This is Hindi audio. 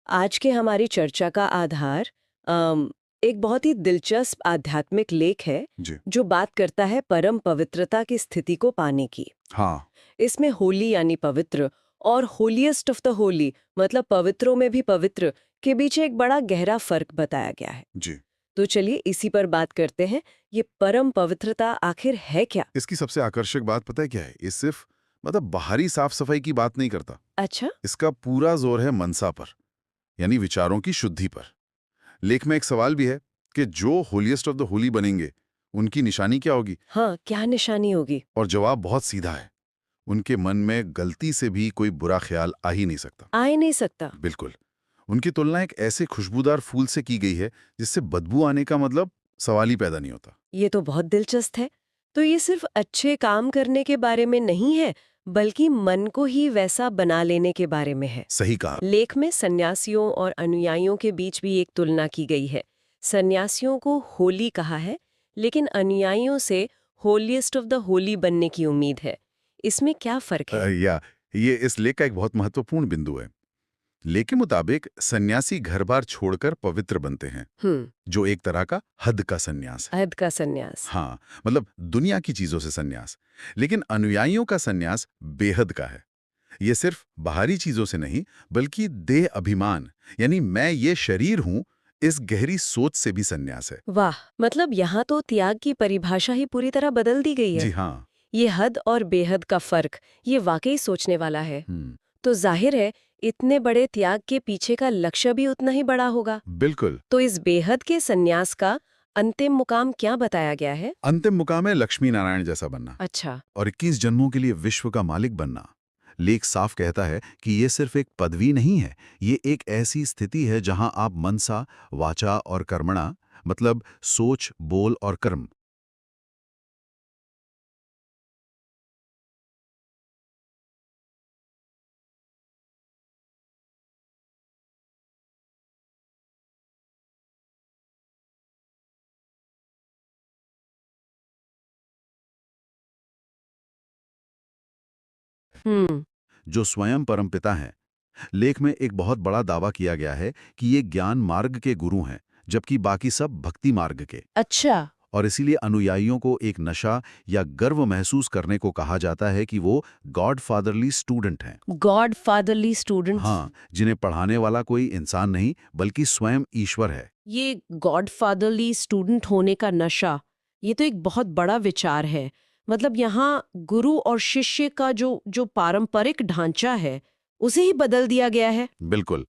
आज के हमारी चर्चा का आधार एक बहुत ही दिलचस्प आध्यात्मिक लेख है जी। जो बात करता है परम पवित्रता की स्थिति को पाने की। हाँ। इसमें होली यानी पवित्र और होलीएस्ट ऑफ द होली मतलब पवित्रों में भी पवित्र के बीच एक बड़ा गहरा फर्क बताया गया है। जी। तो चलिए इसी पर बात करते हैं। ये परम पवित्रता आखिर है क्या? इसकी सबसे आकर्षक बात पता है क्या है? ये सिर्फ बाहरी साफ सफाई की बात नहीं करता। अच्छा। इसका पूरा जोर है मनसा पर, यानी विचारों की शुद्धि पर। लेख में एक सवाल भी है कि जो होलीएस्ट ऑफ द होली बनेंगे, उनकी निशानी क्या होगी? हाँ, क्या निशानी होगी? और जवाब बहुत सीधा है। उनके मन में गलती से भी कोई बुरा ख्याल आ ही नहीं सकता। आ ही नहीं सकता। बिल्कुल। उनकी तुलना एक ऐसे खुशबूदार फूल से की गई है जिससे बदबू आने का सवाल ही पैदा नहीं होता। ये तो बहुत दिलचस्प है। तो ये सिर्फ अच्छे काम करने के बारे में नहीं है, बल्कि मन को ही वैसा बना लेने के बारे में है। सही कहा। लेख में सन्यासियों और अनुयायियों के बीच भी एक तुलना की गई है। सन्यासियों को होली कहा है, लेकिन अनुयायियों से होलीएस्ट ऑफ द होली बनने की उम्मीद है। इसमें क्या फर्क है? ये इस लेख का एक बहुत महत्वपूर्ण बिंदु है। लेख के मुताबिक सन्यासी घर बार छोड़कर पवित्र बनते हैं, जो एक तरह का हद का सन्यास है। अहद का सन्यास। हाँ, दुनिया की चीजों से सन्यास। लेकिन अनुयायियों का सन्यास बेहद का है। ये सिर्फ बाहरी चीजों से नहीं, बल्कि देह अभिमान, यानी मैं ये शरीर हूं, इस गहरी सोच से भी सन्यास है। वाह, मतलब यहाँ तो त्याग की परिभाषा ही पूरी तरह बदल दी गई जी है। हाँ। ये हद और बेहद का फर्क, ये वाकई सोचने वाला है। हम्म। तो जाहिर है इतने बड़े त्याग के पीछे का लक्ष्य भी उतना ही बड़ा होगा। बिल्कुल। तो इस बेहद के सन्यास का अंतिम मुकाम क्या बताया गया है? अंतिम मुकाम है लक्ष्मी नारायण जैसा बनना अच्छा। और 21 जन्मों के लिए विश्व का मालिक बनना। लेख साफ कहता है कि ये सिर्फ एक पदवी नहीं है, ये एक ऐसी स्थिति है जहां आप मनसा, वाचा और कर्मणा, सोच, बोल और कर्म। हम्म। जो स्वयं परमपिता हैं। लेख में एक बहुत बड़ा दावा किया गया है कि ये ज्ञान मार्ग के गुरु हैं, जबकि बाकी सब भक्ति मार्ग के। अच्छा। और इसीलिए अनुयायियों को एक नशा या गर्व महसूस करने को कहा जाता है कि वो गॉड फादरली स्टूडेंट हैं। God fatherly students. हाँ, जिन्हें पढ़ाने वाला कोई इंसान नहीं, बल्कि स्वयं ईश्वर है। ये गॉड फादरली स्टूडेंट होने का नशा, ये तो एक बहुत बड़ा विचार है। मतलब यहाँ गुरु और शिष्य का जो जो पारंपरिक ढांचा है, उसे ही बदल दिया गया है। बिल्कुल।